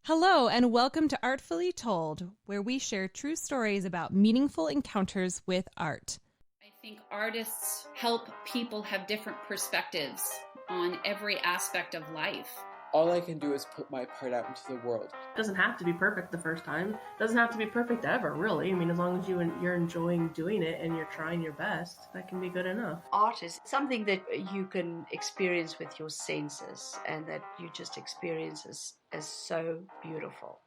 Hello, and welcome to Artfully Told, where we share true stories about meaningful encounters with art. I think artists help people have different perspectives on every aspect of life. All I can do is put my part out into the world. It doesn't have to be perfect the first time. It doesn't have to be perfect ever, really. I mean, as long as you're enjoying doing it and you're trying your best, that can be good enough. Art is something that you can experience with your senses and that you just experience as so beautiful.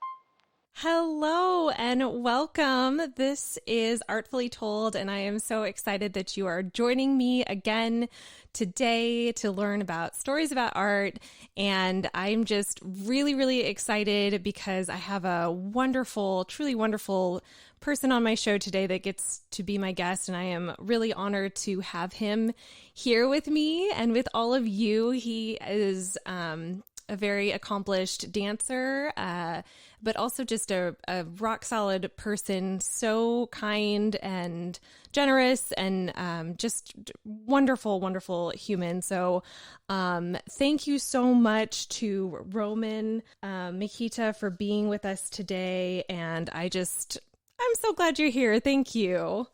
Hello and welcome. This is Artfully Told, and I am so excited that you are joining me again today to learn about stories about art. And I'm just really, really excited because I have a wonderful, truly wonderful person on my show today that gets to be my guest. And I am really honored to have him here with me and with all of you. He is a very accomplished dancer, but also just a rock solid person, so kind and generous and just wonderful, wonderful human. So thank you so much to Roman Mykyta for being with us today. And I'm so glad you're here. Thank you.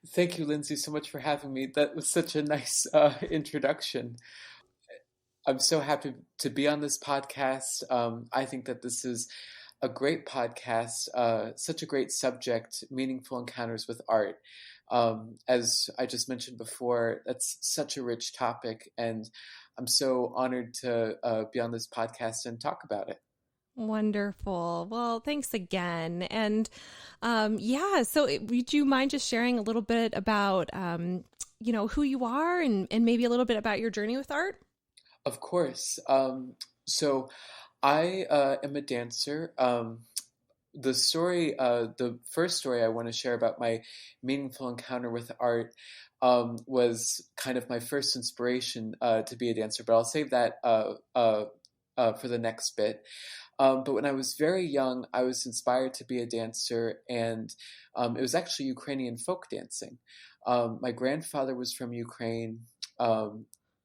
Thank you, Lindsey, so much for having me. That was such a nice introduction. I'm so happy to be on this podcast. I think that this is a great podcast, such a great subject, meaningful encounters with art. As I just mentioned before, that's such a rich topic, and I'm so honored to be on this podcast and talk about it. Wonderful. Well, thanks again. And so would you mind just sharing a little bit about, who you are and maybe a little bit about your journey with art? Of course. So I am a dancer. The first story I want to share about my meaningful encounter with art was kind of my first inspiration to be a dancer, but I'll save that for the next bit. But when I was very young, I was inspired to be a dancer, and it was actually Ukrainian folk dancing. My grandfather was from Ukraine.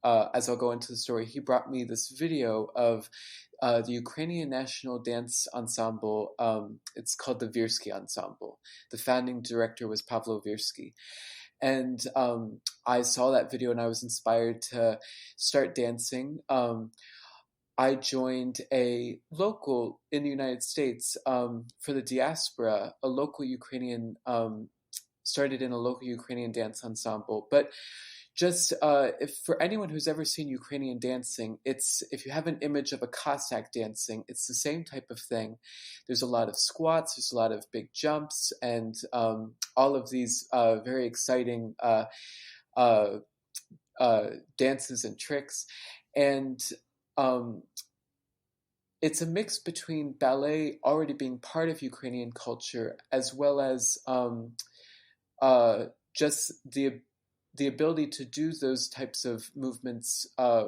As I'll go into the story, he brought me this video of the Ukrainian National Dance Ensemble. It's called the Virsky Ensemble. The founding director was Pavlo Virsky. And I saw that video and I was inspired to start dancing. I joined a local in the United States for the diaspora, a local Ukrainian, started in a local Ukrainian dance ensemble. But just if for anyone who's ever seen Ukrainian dancing, if you have an image of a cossack dancing, it's the same type of thing. There's a lot of squats, there's a lot of big jumps, and all of these very exciting dances and tricks. And it's a mix between ballet already being part of Ukrainian culture, as well as just the ability to do those types of movements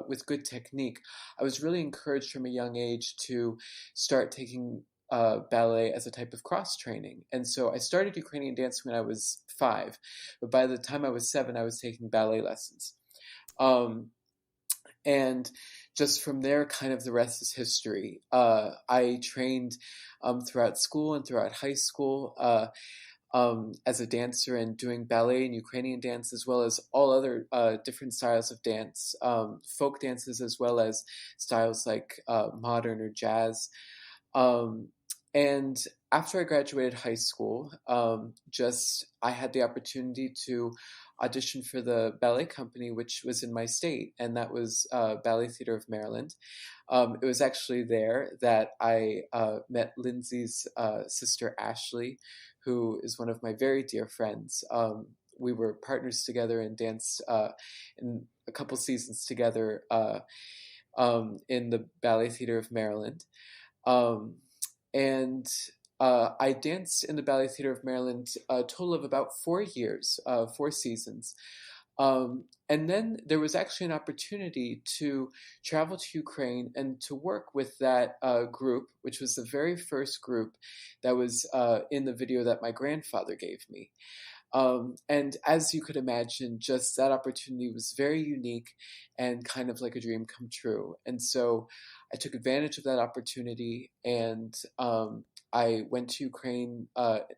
with good technique. I was really encouraged from a young age to start taking ballet as a type of cross training. And so I started Ukrainian dancing when I was 5, but by the time I was 7, I was taking ballet lessons. And just from there, kind of the rest is history. I trained throughout school and throughout high school as a dancer and doing ballet and Ukrainian dance, as well as all other different styles of dance, folk dances, as well as styles like modern or jazz. And after I graduated high school, I had the opportunity to audition for the ballet company, which was in my state, and that was Ballet Theater of Maryland. It was actually there that I met Lindsey's sister, Ashley, who is one of my very dear friends. We were partners together and danced in a couple seasons together in the Ballet Theater of Maryland. And I danced in the Ballet Theater of Maryland a total of about 4 years, 4 seasons. And then there was actually an opportunity to travel to Ukraine and to work with that group, which was the very first group that was in the video that my grandfather gave me. And as you could imagine, just that opportunity was very unique and kind of like a dream come true. And so I took advantage of that opportunity, and I went to Ukraine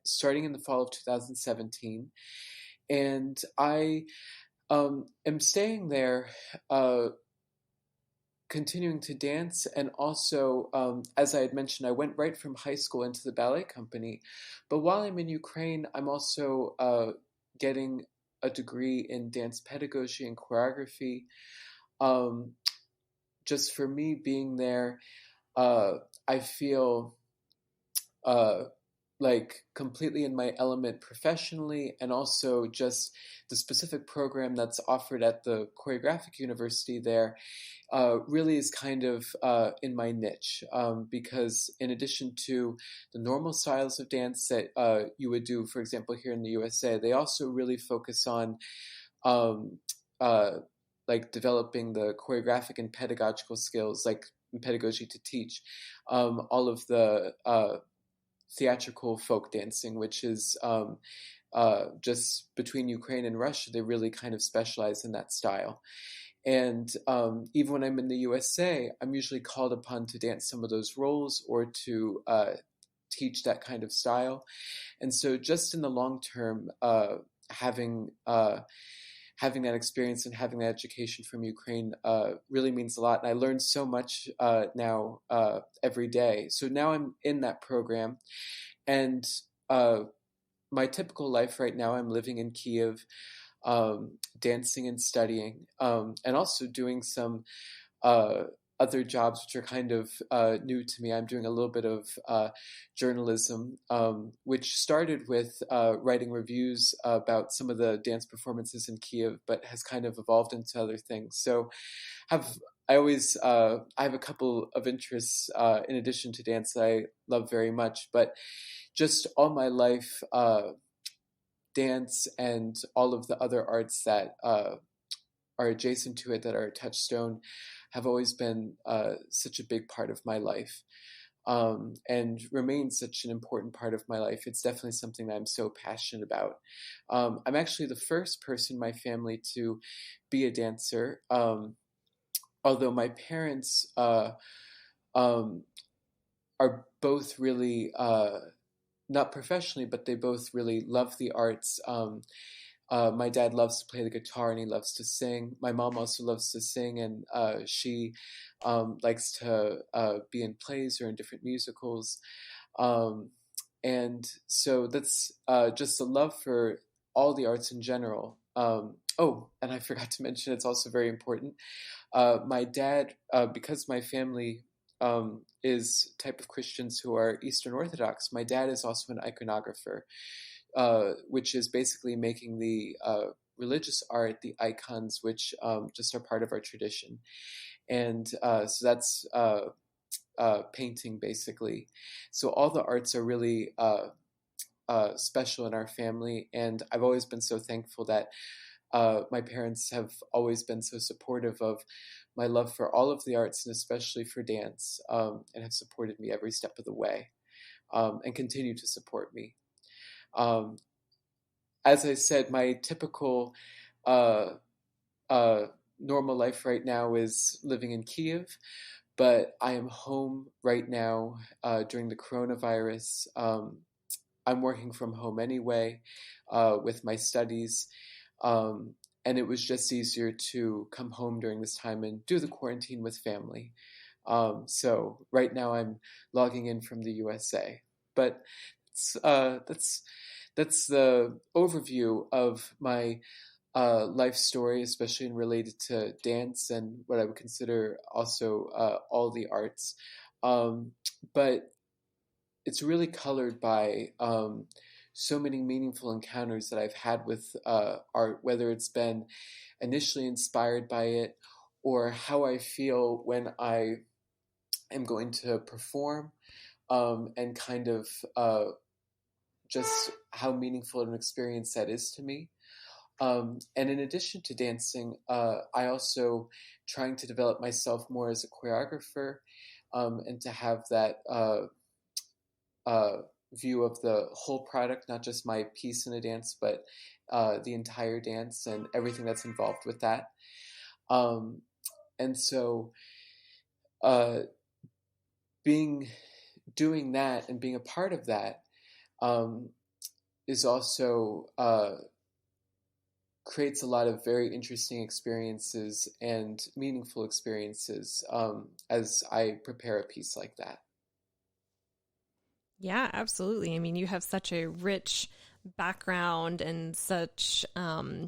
starting in the fall of 2017. And I am staying there, continuing to dance. And also, as I had mentioned, I went right from high school into the ballet company. But while I'm in Ukraine, I'm also getting a degree in dance pedagogy and choreography. Just for me being there, I feel like completely in my element professionally, and also just the specific program that's offered at the choreographic university there really is kind of in my niche, because in addition to the normal styles of dance that you would do, for example, here in the USA, they also really focus on um, like developing the choreographic and pedagogical skills, like pedagogy to teach all of the theatrical folk dancing, which is just between Ukraine and Russia. They really kind of specialize in that style. And even when I'm in the USA, I'm usually called upon to dance some of those roles or to teach that kind of style. And so just in the long term, having that experience and having that education from Ukraine really means a lot. And I learned so much now every day. So now I'm in that program. And my typical life right now, I'm living in Kiev, dancing and studying, and also doing some other jobs which are kind of new to me. I'm doing a little bit of journalism, which started with writing reviews about some of the dance performances in Kiev, but has kind of evolved into other things. So I have a couple of interests in addition to dance that I love very much, but just all my life, dance and all of the other arts that are adjacent to it, that are a touchstone, have always been such a big part of my life, and remains such an important part of my life. It's definitely something that I'm so passionate about. I'm actually the first person in my family to be a dancer, although my parents are both really, not professionally, but they both really love the arts. My dad loves to play the guitar and he loves to sing. My mom also loves to sing, and she likes to be in plays or in different musicals. And so that's just a love for all the arts in general. Oh, and I forgot to mention, it's also very important. My dad, because my family is type of Christians who are Eastern Orthodox, my dad is also an iconographer, which is basically making the religious art, the icons, which just are part of our tradition. And so that's painting, basically. So all the arts are really special in our family, and I've always been so thankful that my parents have always been so supportive of my love for all of the arts, and especially for dance, and have supported me every step of the way, and continue to support me. As I said, my typical normal life right now is living in Kiev, but I am home right now during the coronavirus. I'm working from home anyway with my studies, and it was just easier to come home during this time and do the quarantine with family. So right now I'm logging in from the USA, but that's the overview of my life story, especially in related to dance and what I would consider also all the arts. But it's really colored by so many meaningful encounters that I've had with art, whether it's been initially inspired by it or how I feel when I am going to perform, and kind of just how meaningful an experience that is to me. And in addition to dancing, I also trying to develop myself more as a choreographer, and to have that view of the whole product, not just my piece in a dance, but the entire dance and everything that's involved with that. And so doing that and being a part of that is also creates a lot of very interesting experiences and meaningful experiences as I prepare a piece like that. Yeah, absolutely. I mean, you have such a rich background and such, so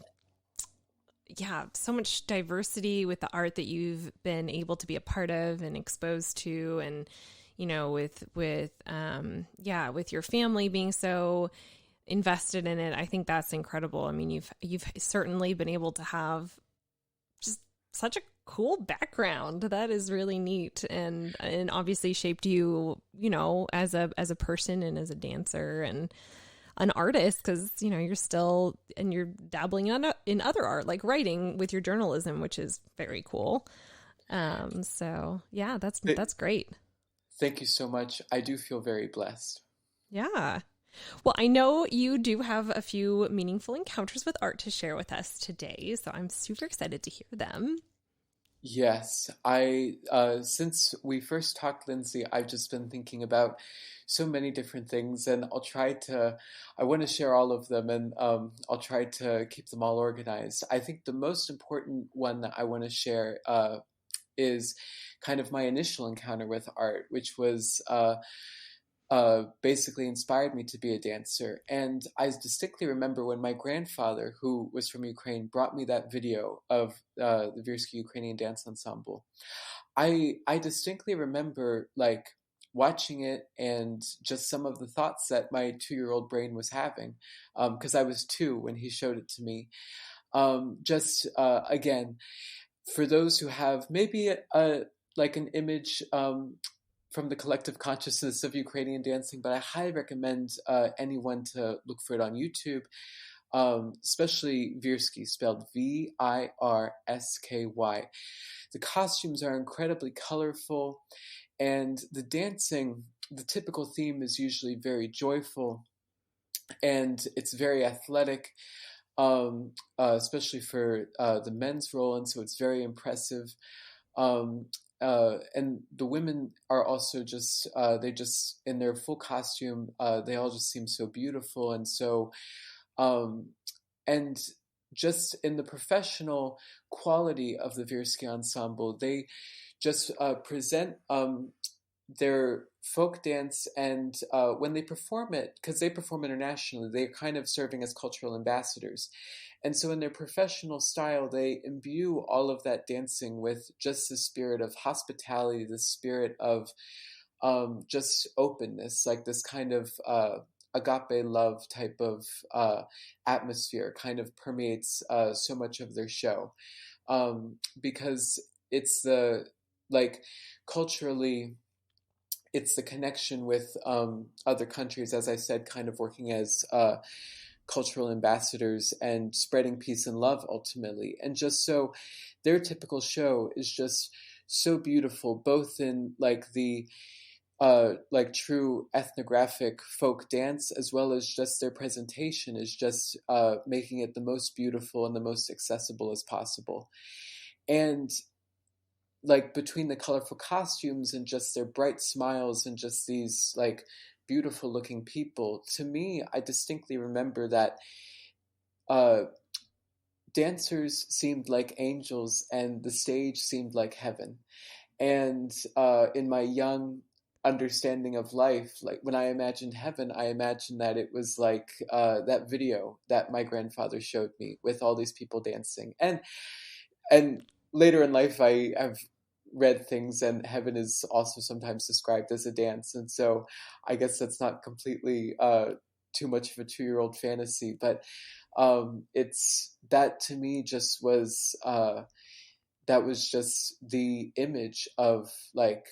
much diversity with the art that you've been able to be a part of and exposed to, and with your family being so invested in it. I think that's incredible. I mean, you've certainly been able to have just such a cool background. That is really neat, and obviously shaped you, as a person and as a dancer and an artist, because you're dabbling in other art, like writing with your journalism, which is very cool. So yeah, that's great. Thank you so much. I do feel very blessed. Yeah. Well, I know you do have a few meaningful encounters with art to share with us today, so I'm super excited to hear them. Yes, since we first talked, Lindsay, I've just been thinking about so many different things, and I want to share all of them, and I'll try to keep them all organized. I think the most important one that I want to share is kind of my initial encounter with art, which was basically inspired me to be a dancer. And I distinctly remember when my grandfather, who was from Ukraine, brought me that video of the Virsky Ukrainian Dance Ensemble. I distinctly remember like watching it and just some of the thoughts that my 2-year-old brain was having, because I was 2 when he showed it to me. Again, for those who have maybe like an image from the collective consciousness of Ukrainian dancing, but I highly recommend anyone to look for it on YouTube, especially Virsky, spelled Virsky. The costumes are incredibly colorful, and the dancing, the typical theme is usually very joyful, and it's very athletic, especially for the men's role, and so it's very impressive. And the women are also just, they just, in their full costume, they all just seem so beautiful. And so, and just in the professional quality of the Virsky Ensemble, they just present their folk dance, and when they perform it, because they perform internationally, they're kind of serving as cultural ambassadors. And so in their professional style, they imbue all of that dancing with just the spirit of hospitality, the spirit of just openness, like this kind of agape love type of atmosphere kind of permeates so much of their show. Because it's culturally, it's the connection with other countries, as I said, kind of working as cultural ambassadors and spreading peace and love ultimately. And just so their typical show is just so beautiful, both in like the true ethnographic folk dance, as well as just their presentation is just making it the most beautiful and the most accessible as possible. And like between the colorful costumes and just their bright smiles and just these like beautiful looking people, to me, I distinctly remember that dancers seemed like angels and the stage seemed like heaven. And in my young understanding of life, like when I imagined heaven, I imagined that it was like that video that my grandfather showed me with all these people dancing. And later in life, I have read things, and heaven is also sometimes described as a dance. And so I guess that's not completely too much of a 2-year-old fantasy, but it's that to me just was, that was just the image of like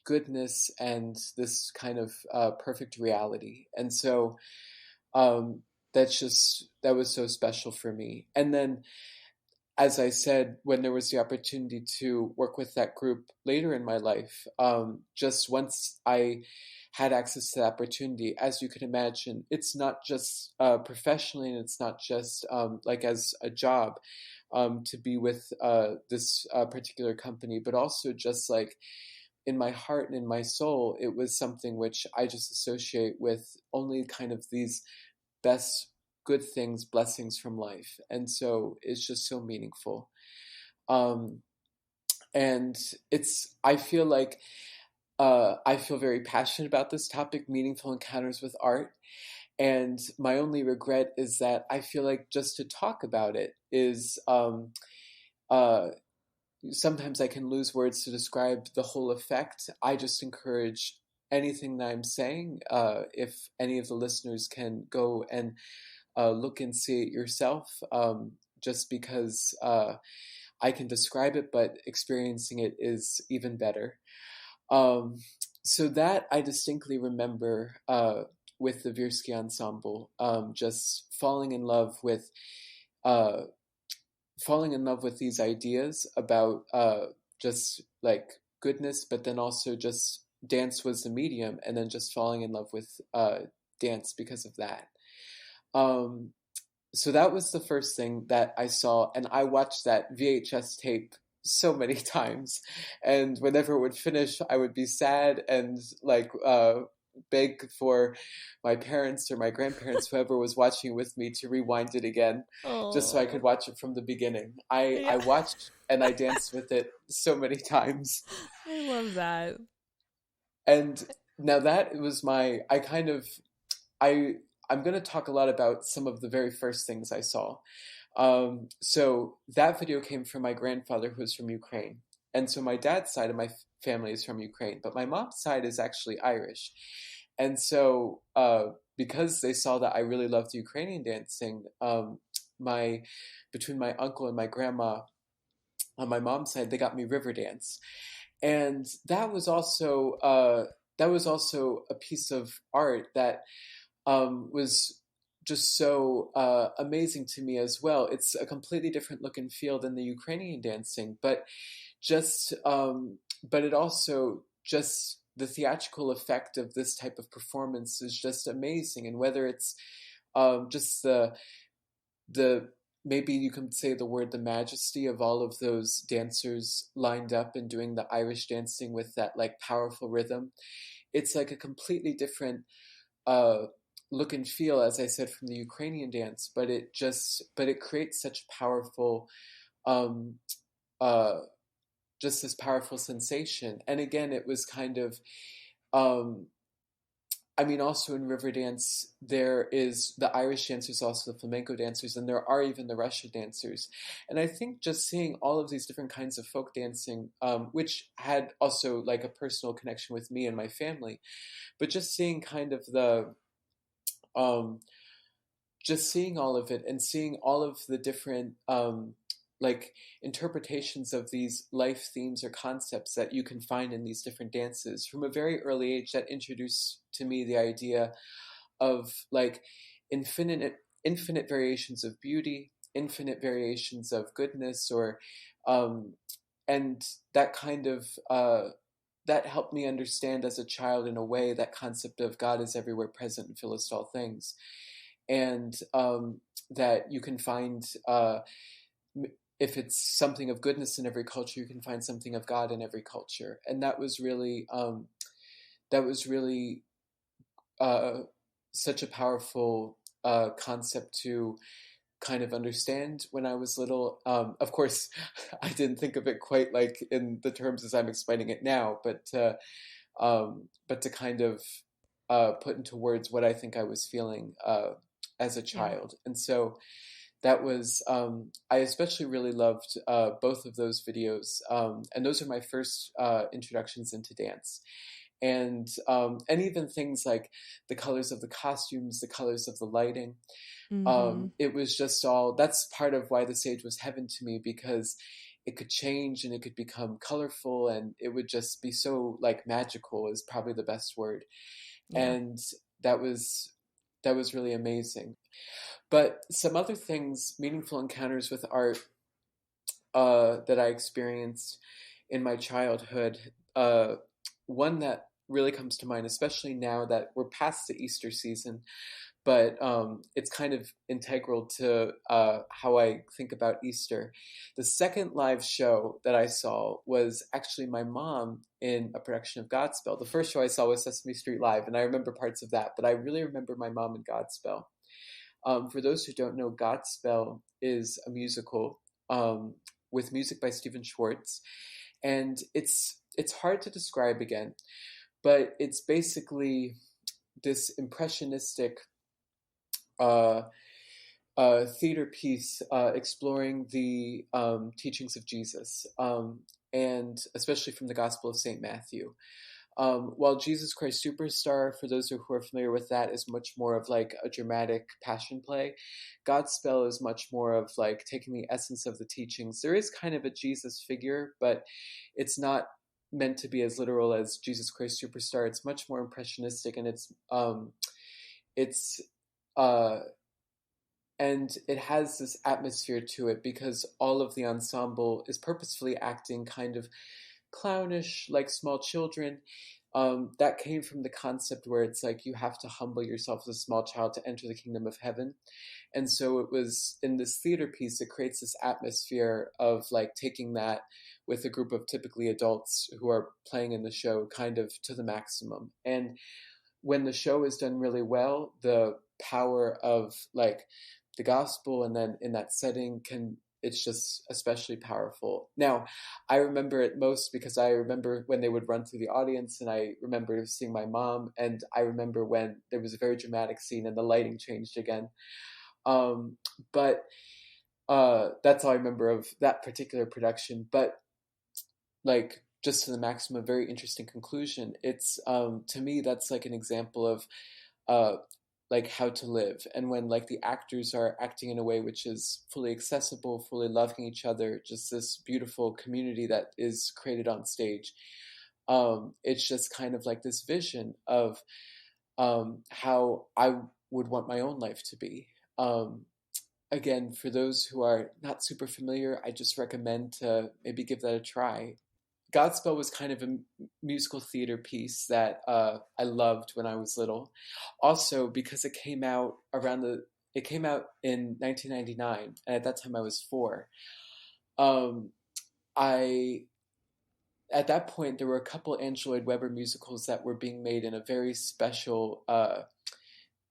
goodness and this kind of perfect reality. And so that was so special for me. And then as I said, when there was the opportunity to work with that group later in my life, just once I had access to that opportunity, as you can imagine, it's not just professionally, and it's not just like as a job to be with this particular company, but also just like in my heart and in my soul, it was something which I just associate with only kind of these best good things, blessings from life. And so it's just so meaningful. And I feel like, I feel very passionate about this topic, meaningful encounters with art. And my only regret is that I feel like just to talk about it is, sometimes I can lose words to describe the whole effect. I just encourage anything that I'm saying, if any of the listeners can go and look and see it yourself, just because I can describe it, but experiencing it is even better. So that I distinctly remember with the Virsky Ensemble, just falling in love with these ideas about just like goodness, but then also just dance was the medium, and then just falling in love with dance because of that. So that was the first thing that I saw, and I watched that VHS tape so many times, and whenever it would finish, I would be sad and like beg for my parents or my grandparents, whoever was watching with me, to rewind it again, just so I could watch it from the beginning. I watched and I danced with it so many times. I love that. And now that was I'm going to talk a lot about some of the very first things I saw. So that video came from my grandfather, who was from Ukraine. And so my dad's side of my family is from Ukraine, but my mom's side is actually Irish. And so because they saw that I really loved Ukrainian dancing, between my uncle and my grandma on my mom's side, they got me river dance. And that was also a piece of art that was just so amazing to me as well. It's a completely different look and feel than the Ukrainian dancing, but it also just the theatrical effect of this type of performance is just amazing. And whether it's just the maybe you can say the word, the majesty of all of those dancers lined up and doing the Irish dancing with that like powerful rhythm, it's like a completely different look and feel, as I said, from the Ukrainian dance, but it creates such powerful, just this powerful sensation. And again, it was kind of, also in river dance, there is the Irish dancers, also the flamenco dancers, and there are even the Russian dancers. And I think just seeing all of these different kinds of folk dancing, which had also like a personal connection with me and my family, but just seeing kind of just seeing all of it and seeing all of the different like interpretations of these life themes or concepts that you can find in these different dances from a very early age, that introduced to me the idea of like infinite variations of beauty, infinite variations of goodness, or and that kind of that helped me understand as a child, in a way, that concept of God is everywhere present and fillest all things, and that you can find if it's something of goodness in every culture, you can find something of God in every culture. And that was really such a powerful concept to kind of understand when I was little. Of course, I didn't think of it quite like in the terms as I'm explaining it now, but to kind of put into words what I think I was feeling as a child. Yeah. And so that was, I especially really loved both of those videos. And those are my first introductions into dance. And even things like the colors of the costumes, the colors of the lighting. Mm-hmm. It was just that's part of why the stage was heaven to me, because it could change and it could become colorful, and it would just be so like magical is probably the best word. Yeah. And that was really amazing. But some other things, meaningful encounters with art that I experienced in my childhood. One that really comes to mind, especially now that we're past the Easter season, but it's kind of integral to how I think about Easter. The second live show that I saw was actually my mom in a production of Godspell. The first show I saw was Sesame Street Live, and I remember parts of that, but I really remember my mom in Godspell. For those who don't know, Godspell is a musical with music by Stephen Schwartz, and it's hard to describe again, but it's basically this impressionistic theater piece exploring the teachings of Jesus, and especially from the Gospel of St. Matthew. While Jesus Christ Superstar, for those who are familiar with that, is much more of like a dramatic passion play, Godspell is much more of like taking the essence of the teachings. There is kind of a Jesus figure, but it's not meant to be as literal as Jesus Christ Superstar. It's much more impressionistic, and and it has this atmosphere to it because all of the ensemble is purposefully acting kind of clownish, like small children. That came from the concept where it's like you have to humble yourself as a small child to enter the kingdom of heaven. And so it was in this theater piece, it creates this atmosphere of like taking that with a group of typically adults who are playing in the show kind of to the maximum. And when the show is done really well, the power of like the gospel and then in that setting it's just especially powerful. Now, I remember it most because I remember when they would run through the audience, and I remember seeing my mom, and I remember when there was a very dramatic scene and the lighting changed again. But that's all I remember of that particular production. But like just to the maximum, very interesting conclusion. It's to me that's like an example of like how to live, and when like the actors are acting in a way which is fully accessible, fully loving each other, just this beautiful community that is created on stage. It's just kind of like this vision of how I would want my own life to be. Again, for those who are not super familiar, I just recommend to maybe give that a try. Godspell was kind of a musical theater piece that I loved when I was little. Also, because it came out in 1999, and at that time I was 4. At that point there were a couple Andrew Lloyd Webber musicals that were being made in a very special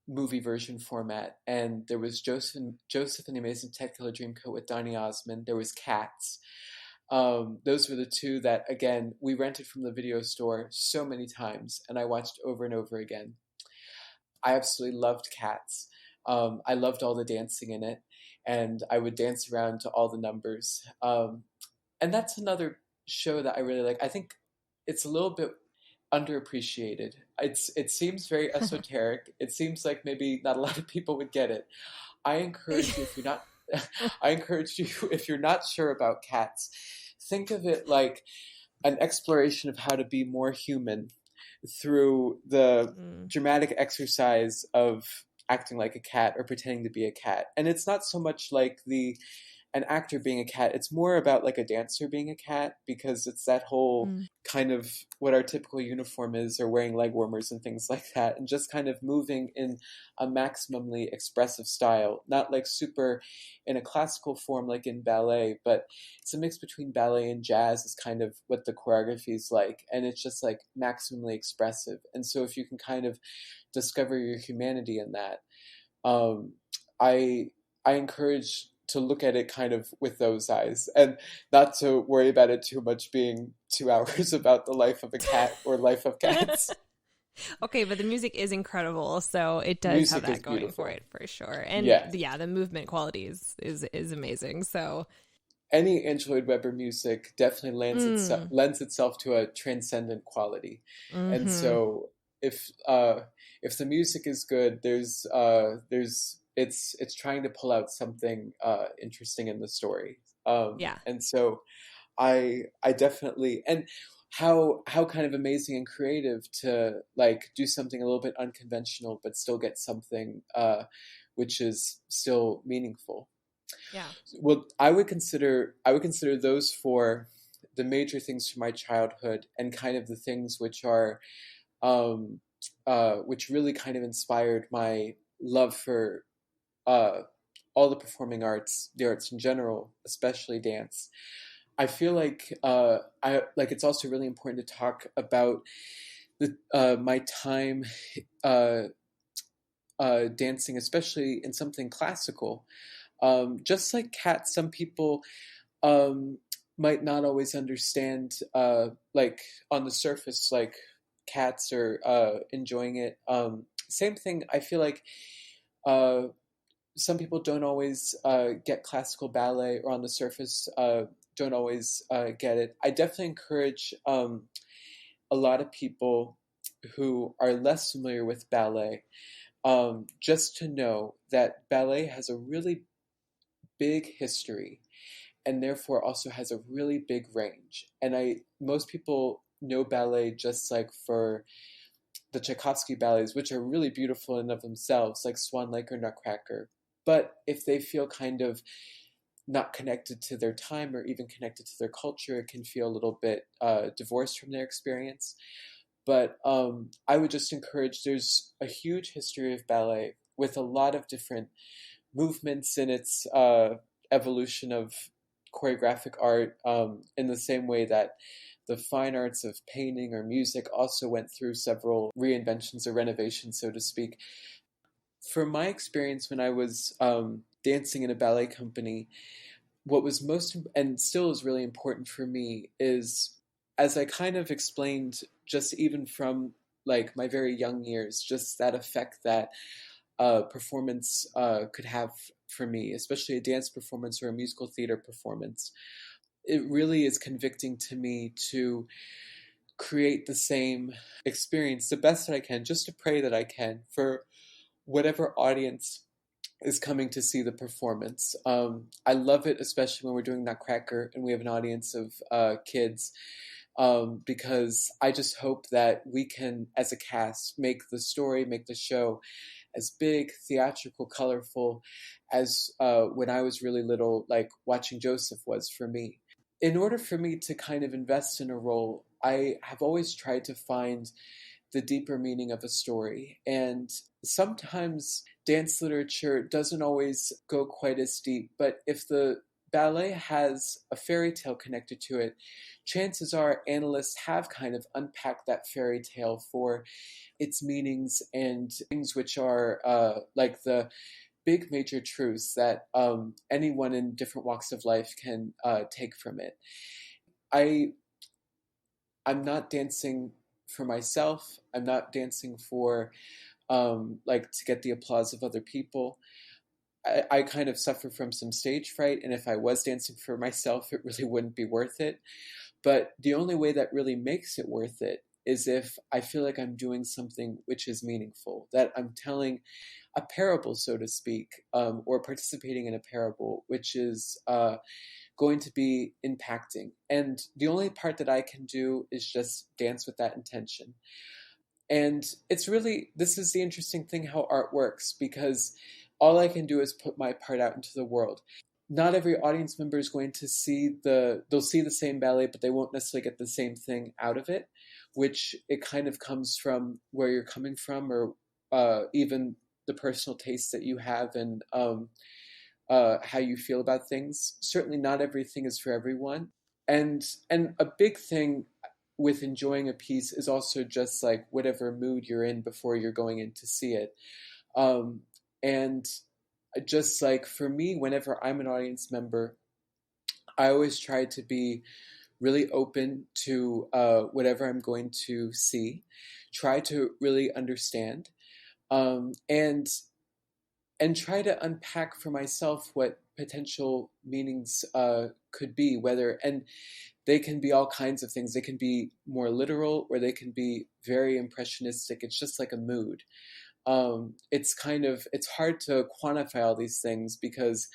movie version format, and there was Joseph and the Amazing Technicolor Dreamcoat with Donny Osmond. There was Cats. Those were the two that, again, we rented from the video store so many times, and I watched over and over again. I absolutely loved Cats. I loved all the dancing in it, and I would dance around to all the numbers. And that's another show that I really like. I think it's a little bit underappreciated. It seems very esoteric. It seems like maybe not a lot of people would get it. I encourage you, if you're not sure about Cats, think of it like an exploration of how to be more human through the dramatic exercise of acting like a cat or pretending to be a cat. And it's not so much like an actor being a cat. It's more about like a dancer being a cat, because it's that whole kind of what our typical uniform is, or wearing leg warmers and things like that, and just kind of moving in a maximally expressive style, not like super in a classical form like in ballet, but it's a mix between ballet and jazz is kind of what the choreography is like, and it's just like maximally expressive. And so if you can kind of discover your humanity in that, I encourage to look at it kind of with those eyes, and not to worry about it too much being 2 hours about the life of a cat or life of cats. Okay, but the music is incredible, so it does have that going for it for sure. And yeah, the movement quality is amazing. So any Andrew Lloyd Webber music definitely lends itself to a transcendent quality. And so if the music is good, it's trying to pull out something interesting in the story. And so I definitely, and how kind of amazing and creative to like do something a little bit unconventional, but still get something which is still meaningful. Yeah. Well, I would consider those four the major things from my childhood, and kind of the things which are um, which really kind of inspired my love for uh, all the performing arts, the arts in general, especially dance. I feel like I like it's also really important to talk about the my time uh, dancing, especially in something classical. Just like cats, some people um, might not always understand, like on the surface, like cats are enjoying it. Same thing, I feel like uh, some people don't always get classical ballet, or on the surface don't always get it. I definitely encourage a lot of people who are less familiar with ballet just to know that ballet has a really big history, and therefore also has a really big range. And most people know ballet just like for the Tchaikovsky ballets, which are really beautiful in and of themselves, like Swan Lake or Nutcracker. But if they feel kind of not connected to their time or even connected to their culture, it can feel a little bit divorced from their experience. But I would just encourage, there's a huge history of ballet with a lot of different movements in its evolution of choreographic art, in the same way that the fine arts of painting or music also went through several reinventions or renovations, so to speak. From my experience when I was dancing in a ballet company, what was most and still is really important for me is, as I kind of explained, just even from like my very young years, just that effect that performance could have for me, especially a dance performance or a musical theater performance. It really is convicting to me to create the same experience the best that I can, just to pray that I can for whatever audience is coming to see the performance. I love it, especially when we're doing Nutcracker and we have an audience of kids, because I just hope that we can, as a cast, make the story, make the show as big, theatrical, colorful as when I was really little, like watching Joseph was for me. In order for me to kind of invest in a role, I have always tried to find the deeper meaning of a story. And sometimes dance literature doesn't always go quite as deep, but if the ballet has a fairy tale connected to it, chances are analysts have kind of unpacked that fairy tale for its meanings and things which are like the big major truths that anyone in different walks of life can take from it. I I'm not dancing for myself. I'm not dancing for like to get the applause of other people. I kind of suffer from some stage fright, and if I was dancing for myself, it really wouldn't be worth it. But the only way that really makes it worth it is if I feel like I'm doing something which is meaningful, that I'm telling a parable, so to speak, or participating in a parable, which is going to be impacting. And the only part that I can do is just dance with that intention. And it's really, this is the interesting thing how art works, because all I can do is put my part out into the world. Not every audience member is going to they'll see the same ballet, but they won't necessarily get the same thing out of it, which it kind of comes from where you're coming from, or even the personal taste that you have, and how you feel about things. Certainly not everything is for everyone. And a big thing with enjoying a piece is also just like whatever mood you're in before you're going in to see it. And just like for me, whenever I'm an audience member, I always try to be really open to whatever I'm going to see, try to really understand, and try to unpack for myself what potential meanings could be, whether, and they can be all kinds of things. They can be more literal, or they can be very impressionistic. It's just like a mood. It's hard to quantify all these things, because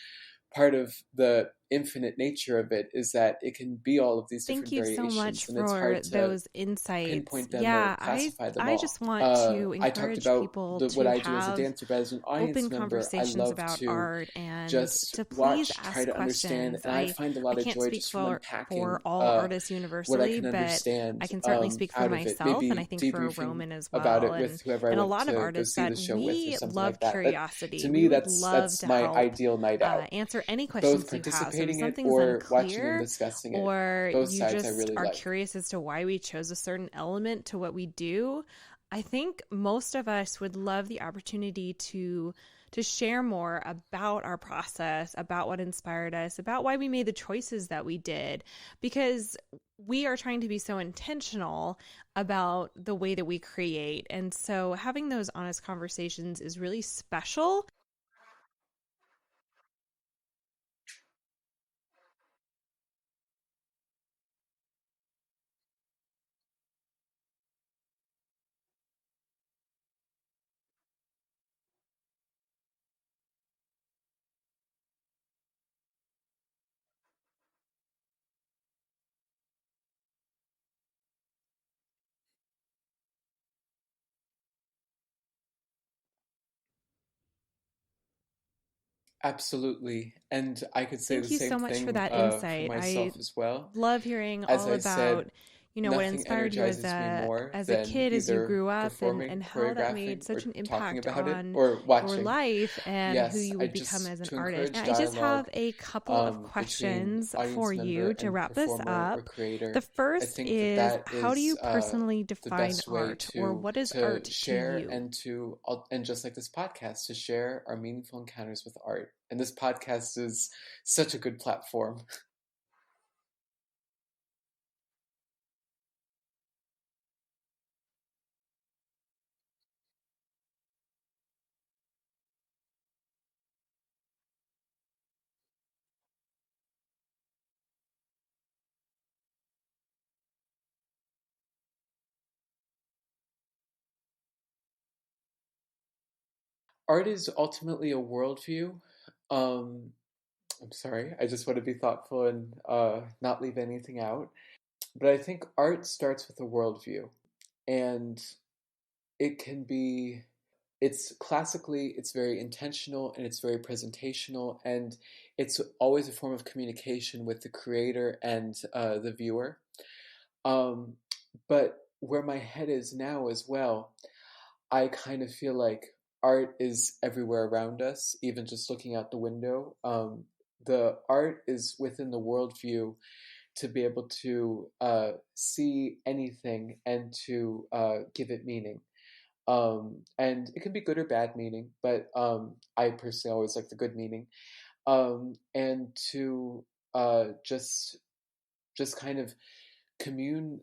part of the infinite nature of it is that it can be all of these different Thank you so variations, much and it's for hard to those insights. pinpoint them Yeah, or classify them I all. just want to I talked encourage about people what to I do as a have dancer, but as an audience open member, I conversations love about to art and just to please watch, try ask to understand, questions. and I find a I lot of can't joy speak just from unpacking for all artists what I universally, can but understand I can certainly speak for out of it. myself, and I Maybe think for debriefing Roman as about well, it with whoever I and a went lot of to go artists see that the show with or we something love like that. But curiosity. to We me, would that's love to my help ideal night out. answer any Both questions you have. So if participating in it something's or watching and unclear, discussing it. or Both you sides I just really are like. curious as to why we chose a certain element to what we do, I think most of us would love the opportunity to share more about our process, about what inspired us, about why we made the choices that we did, because we are trying to be so intentional about the way that we create. And so having those honest conversations is really special. Absolutely. And I could say the Thank you same so much for thing that for insight. I myself as well. love hearing As all I said, about, what nothing inspired you energizes me more as a than kid, as you either grew up, performing, and how that made choreographing, such or an talking impact about it, on or your watching. life and who Yes, you I would become just as an to artist. And encourage I just have dialogue a couple of between questions audience for member you to and wrap this performer or up. creator. The I first think that is, that how do is you personally the define best way art, or what is to art to share you? and and just like this podcast, to share our meaningful encounters with art. And this podcast is such a good platform. Art is ultimately a worldview. Um, I'm sorry, I just want to be thoughtful and not leave anything out. But I think art starts with a worldview, and it can be, it's very intentional and it's very presentational, and it's always a form of communication with the creator and the viewer. Um, but where my head is now as well, I kind of feel like art is everywhere around us, even just looking out the window. The art is within the worldview to be able to see anything and to give it meaning. And it can be good or bad meaning, but I personally always like the good meaning. And to just kind of commune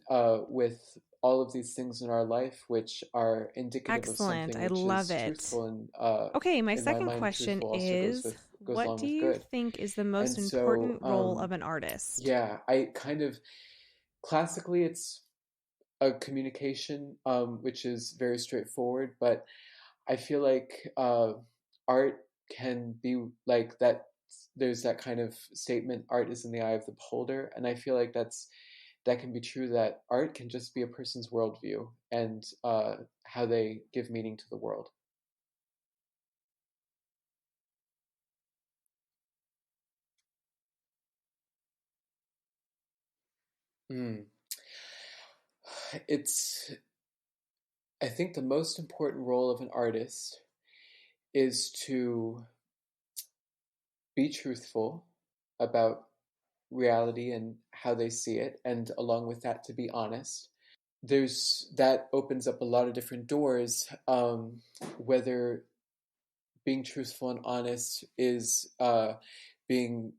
with all of these things in our life, which are indicative of Excellent. something I which love is it. truthful, and Okay, my in my second mind, question truthful also is, goes what along do with you good. think is the And most so, important role of an artist? yeah, I kind of classically it's a communication, which is very straightforward, but I feel like art can be like that. There's that kind of statement, art is in the eye of the beholder. And I feel like that can be true, that art can just be a person's worldview and how they give meaning to the world. Mm. It's, I think the most important role of an artist is to be truthful about reality and how they see it, and along with that, to be honest. There's that opens up a lot of different doors, whether being truthful and honest is being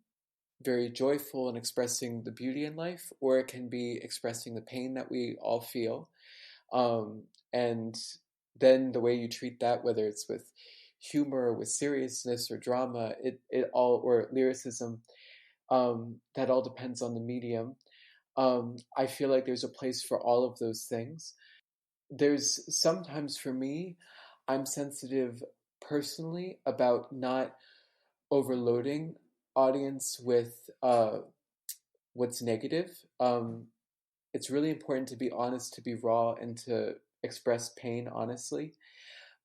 very joyful and expressing the beauty in life, or it can be expressing the pain that we all feel. And then the way you treat that, whether it's with humor or with seriousness or drama, it all, or lyricism, that all depends on the medium. I feel like there's a place for all of those things. There's sometimes, for me, I'm sensitive personally about not overloading audience with what's negative. It's really important to be honest, to be raw, and to express pain honestly.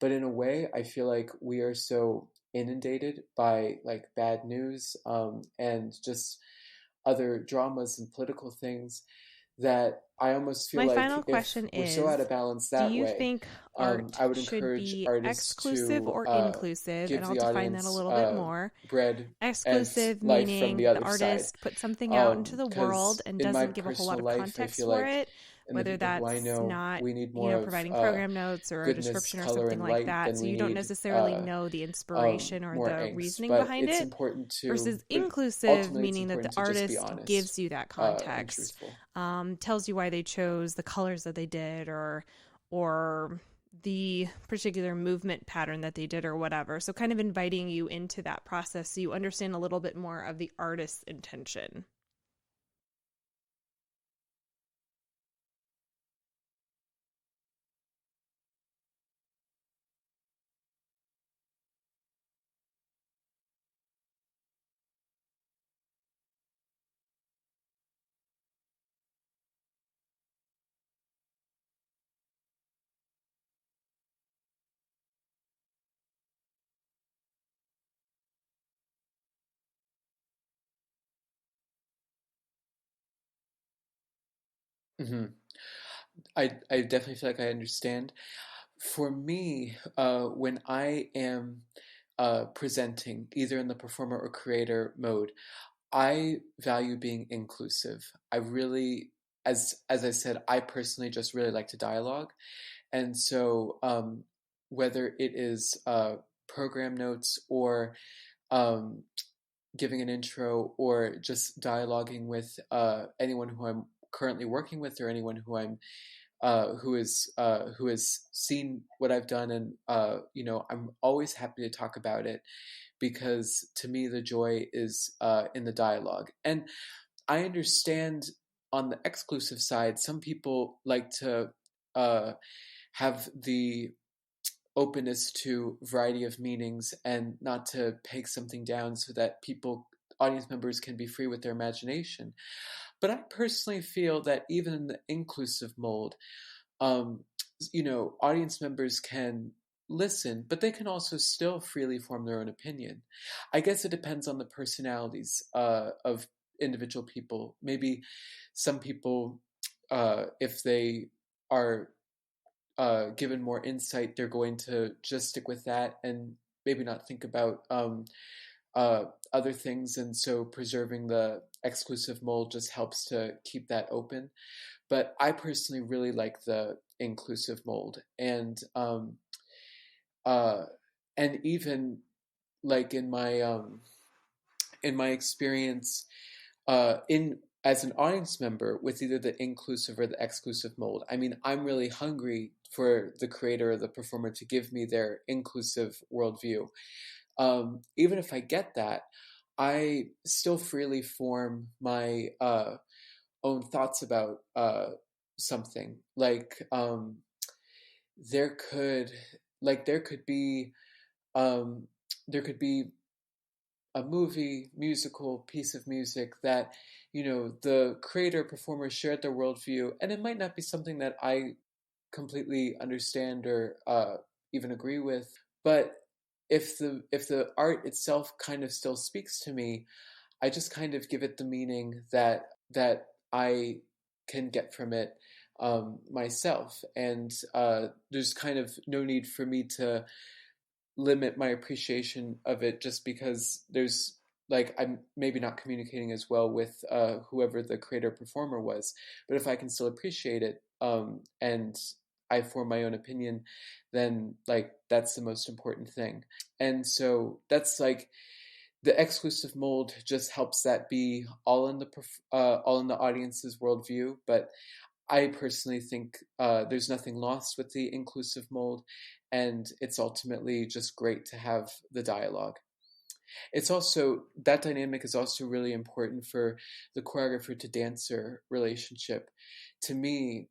But in a way, I feel like we are so inundated by like bad news and just other dramas and political things that I almost feel My like final if question we're so out is, of balance do that you way, think art I would should encourage be artists exclusive to or inclusive? And give I'll the define that a audience little bit more. bread and Exclusive life from the meaning the other side. artist puts something out into the world Because and in my doesn't give a whole lot personal of life, I context feel for like, it, and the whether people who I that's know, not, we need more of providing program notes or a goodness, description or color, something and like light that. than So we you don't need necessarily know the inspiration or more the angst. reasoning But behind it's it. important to, Versus but inclusive, ultimately it's meaning that the important to just be artist honest gives you that and context, truthful. tells you why they chose the colors that they did, or the particular movement pattern that they did, or whatever. So kind of inviting you into that process so you understand a little bit more of the artist's intention. Hmm. I definitely feel like I understand. For me, when I am presenting, either in the performer or creator mode, I value being inclusive. I really, as I said, I personally just really like to dialogue, and so whether it is program notes or um, giving an intro or just dialoguing with anyone who I'm currently working with or anyone who I'm who has seen what I've done, and I'm always happy to talk about it because to me the joy is in the dialogue. And I understand on the exclusive side, some people like to uh, have the openness to variety of meanings and not to peg something down so that audience members can be free with their imagination. But I personally feel that even in the inclusive mold, um, audience members can listen, but they can also still freely form their own opinion. I guess it depends on the personalities of individual people. Maybe some people, if they are given more insight, they're going to just stick with that and maybe not think about uh, other things. And so preserving the exclusive mold just helps to keep that open. But I personally really like the inclusive mold, uh, and even like in my experience in as an audience member with either the inclusive or the exclusive mold. I mean, I'm really hungry for the creator or the performer to give me their inclusive worldview. Even if I get that, I still freely form my own thoughts about something. Like there could there could be um, there could be a movie, musical piece of music that the creator performer shared their worldview, and it might not be something that I completely understand or even agree with, but if the art itself kind of still speaks to me, I just kind of give it the meaning that I can get from it myself, and there's kind of no need for me to limit my appreciation of it just because there's I'm maybe not communicating as well with whoever the creator performer was, but if I can still appreciate it and I form my own opinion, then that's the most important thing. And so that's the exclusive mold just helps that be all in the audience's worldview. But I personally think there's nothing lost with the inclusive mold, and it's ultimately just great to have the dialogue. It's also that dynamic is also really important for the choreographer to dancer relationship. To me,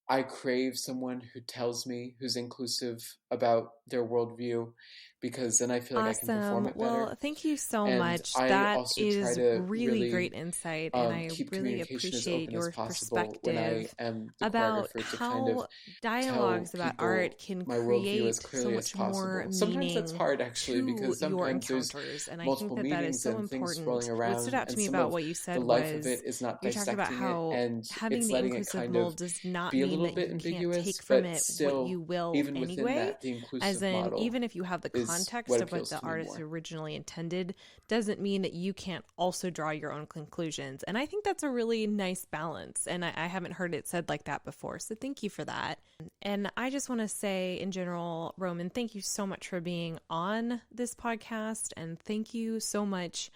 I crave someone who tells me, who's inclusive about their worldview, because then I feel like I can perform it better. Well, thank you so And much. I That also is try to really great insight, and I keep really communication as appreciate open as your possible when I perspective am the about choreographer, to kind how of dialogues tell about people art can my worldview create as so clearly as much more possible. Sometimes that's meaning hard, actually, to because your sometimes there's encounters, and I think multiple that that is meanings so and things swirling important. What stood around, out to and me some about of what you the said life of was it is not you talked about dissecting it, how and having it's the letting it inclusive kind mold of does not be a mean little that bit you can't ambiguous, take from but it what still, you will even within anyway. that, the As inclusive in, model even if you have the is context what of what appeals the to me artist more. originally intended, doesn't mean that you can't also draw your own conclusions. And I think that's a really nice balance. And I haven't heard it said like that before. So thank you for that. And I just want to say in general, Roman, thank you so much for being on this podcast. And thank you so much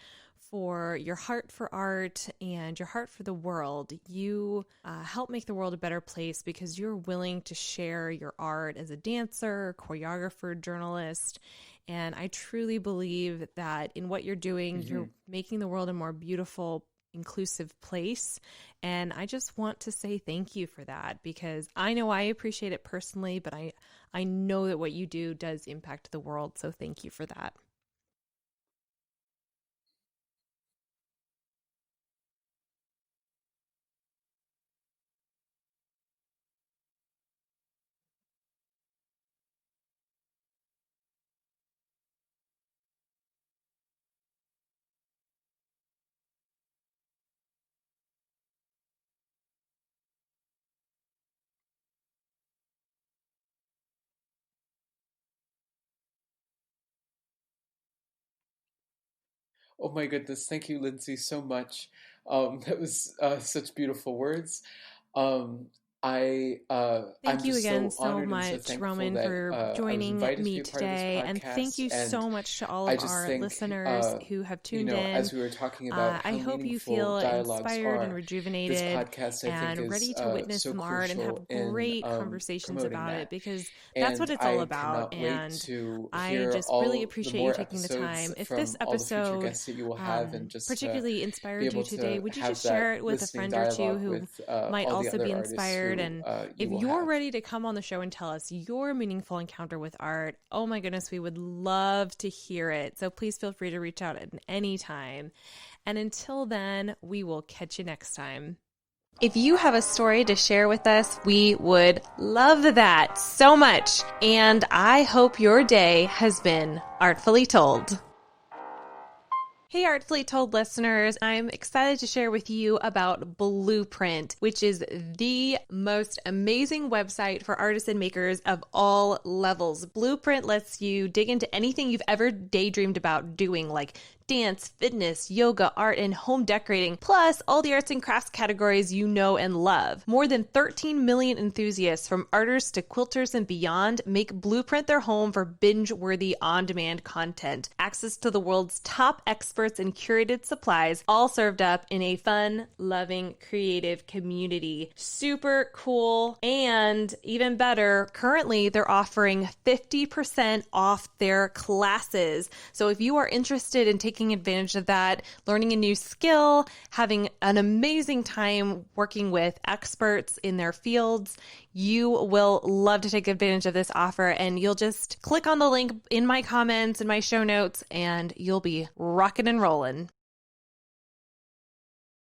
for your heart for art and your heart for the world. You help make the world a better place because you're willing to share your art as a dancer, choreographer, journalist. And I truly believe that in what you're doing, you're making the world a more beautiful, inclusive place. And I just want to say thank you for that, because I know I appreciate it personally, but I know that what you do does impact the world. So thank you for that. Oh my goodness, thank you, Lindsay, so much. That was such beautiful words. Um, I'm Thank you just again so so honored and so much, thankful Roman, that for I was joining invited to be me a part of this today. And thank podcast. you And so much to all I of just our think, listeners who have you tuned know, in. as we were talking about I how hope you meaningful feel dialogues inspired and are, this rejuvenated podcast, I think, and is ready to witness so some art and crucial have in great conversations promoting about it, that. because that's what And it's all I about. cannot wait And to I hear just really all the appreciate you more taking the episodes time. If from this all the future episode guests that you will have, and just to particularly be inspired you able today, to would you have just share that it with a listening friend or two dialogue who with might all the also other be artists inspired? who And you if will you're have. ready to come on the show and tell us your meaningful encounter with art, oh my goodness, we would love to hear it. So please feel free to reach out at any time. And until then, we will catch you next time. If you have a story to share with us, we would love that so much. And I hope your day has been artfully told. Hey, Artfully Told listeners, I'm excited to share with you about Blueprint, which is the most amazing website for artists and makers of all levels. Blueprint lets you dig into anything you've ever daydreamed about doing, like dance, fitness, yoga, art, and home decorating, plus all the arts and crafts categories you know and love. More than 13 million enthusiasts, from artists to quilters and beyond, make Blueprint their home for binge-worthy on-demand content. Access to the world's top experts and curated supplies, all served up in a fun, loving, creative community. Super cool. And even better, currently they're offering 50% off their classes. So if you are interested in taking advantage of that, learning a new skill, having an amazing time working with experts in their fields, you will love to take advantage of this offer. And you'll just click on the link in my comments and my show notes, and you'll be rocking and rolling.